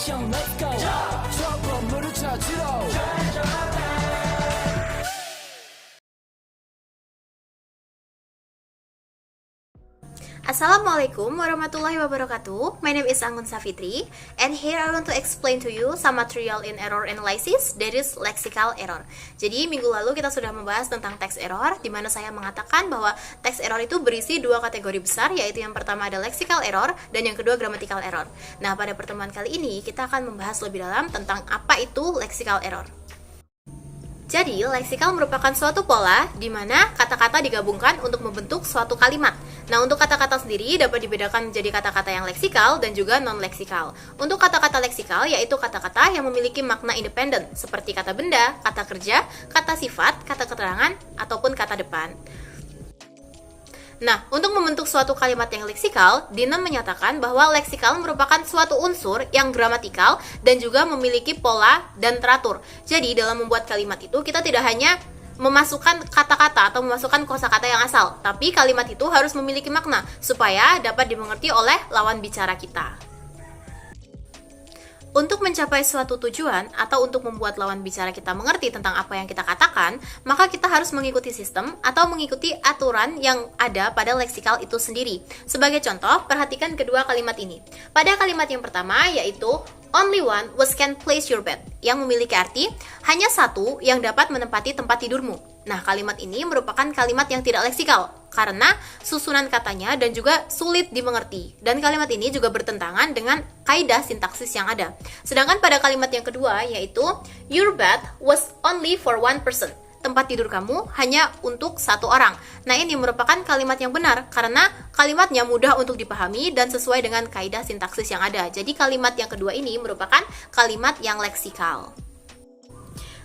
형 let's go 저 건물을 찾으러 Assalamualaikum warahmatullahi wabarakatuh. My name is Anggun Safitri, and here I want to explain to you some material in error analysis, that is lexical error. Jadi minggu lalu kita sudah membahas tentang text error, di mana saya mengatakan bahwa text error itu berisi dua kategori besar, yaitu yang pertama ada lexical error dan yang kedua grammatical error. Nah, pada pertemuan kali ini kita akan membahas lebih dalam tentang apa itu lexical error. Jadi, leksikal merupakan suatu pola di mana kata-kata digabungkan untuk membentuk suatu kalimat. Nah, untuk kata-kata sendiri dapat dibedakan menjadi kata-kata yang leksikal dan juga non-leksikal. Untuk kata-kata leksikal, yaitu kata-kata yang memiliki makna independen, seperti kata benda, kata kerja, kata sifat, kata keterangan, ataupun kata depan. Nah, untuk membentuk suatu kalimat yang leksikal, Dinem menyatakan bahwa leksikal merupakan suatu unsur yang gramatikal dan juga memiliki pola dan teratur. Jadi, dalam membuat kalimat itu, kita tidak hanya memasukkan kata-kata atau memasukkan kosakata yang asal, tapi kalimat itu harus memiliki makna supaya dapat dimengerti oleh lawan bicara kita. Untuk mencapai suatu tujuan atau untuk membuat lawan bicara kita mengerti tentang apa yang kita katakan, maka kita harus mengikuti sistem atau mengikuti aturan yang ada pada leksikal itu sendiri. Sebagai contoh, perhatikan kedua kalimat ini. Pada kalimat yang pertama, yaitu only one was can place your bed, yang memiliki arti hanya satu yang dapat menempati tempat tidurmu. Nah, kalimat ini merupakan kalimat yang tidak leksikal karena susunan katanya dan juga sulit dimengerti. Dan kalimat ini juga bertentangan dengan kaidah sintaksis yang ada. Sedangkan pada kalimat yang kedua, yaitu your bed was only for one person, tempat tidur kamu hanya untuk satu orang. Nah, ini merupakan kalimat yang benar karena kalimatnya mudah untuk dipahami dan sesuai dengan kaidah sintaksis yang ada. Jadi kalimat yang kedua ini merupakan kalimat yang leksikal.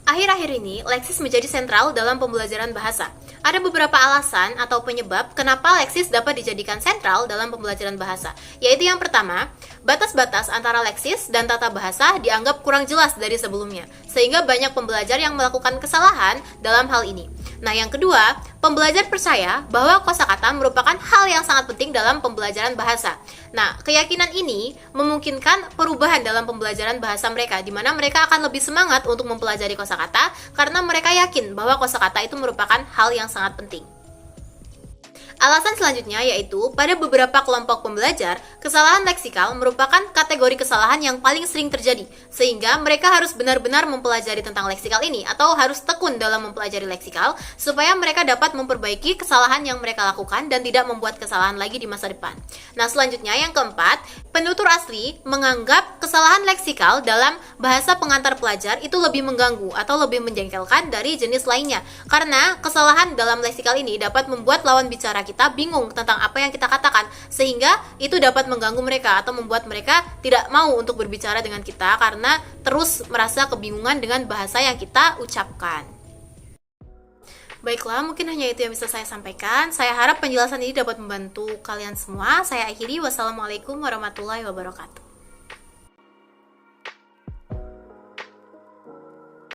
Akhir-akhir ini, leksis menjadi sentral dalam pembelajaran bahasa. Ada beberapa alasan atau penyebab kenapa leksis dapat dijadikan sentral dalam pembelajaran bahasa. Yaitu yang pertama, batas-batas antara leksis dan tata bahasa dianggap kurang jelas dari sebelumnya, sehingga banyak pembelajar yang melakukan kesalahan dalam hal ini. Nah, yang kedua, pembelajar percaya bahwa kosakata merupakan hal yang sangat penting dalam pembelajaran bahasa. Nah, keyakinan ini memungkinkan perubahan dalam pembelajaran bahasa mereka, di mana mereka akan lebih semangat untuk mempelajari kosakata karena mereka yakin bahwa kosakata itu merupakan hal yang sangat penting. Alasan selanjutnya yaitu, pada beberapa kelompok pembelajar, kesalahan leksikal merupakan kategori kesalahan yang paling sering terjadi, sehingga mereka harus benar-benar mempelajari tentang leksikal ini, atau harus tekun dalam mempelajari leksikal, supaya mereka dapat memperbaiki kesalahan yang mereka lakukan dan tidak membuat kesalahan lagi di masa depan. Nah, selanjutnya yang keempat, penutur asli menganggap kesalahan leksikal dalam bahasa pengantar pelajar itu lebih mengganggu atau lebih menjengkelkan dari jenis lainnya, karena kesalahan dalam leksikal ini dapat membuat lawan bicara kita bingung tentang apa yang kita katakan, sehingga itu dapat mengganggu mereka atau membuat mereka tidak mau untuk berbicara dengan kita karena terus merasa kebingungan dengan bahasa yang kita ucapkan. Baiklah, mungkin hanya itu yang bisa saya sampaikan. Saya harap penjelasan ini dapat membantu kalian semua. Saya akhiri, wassalamualaikum warahmatullahi wabarakatuh.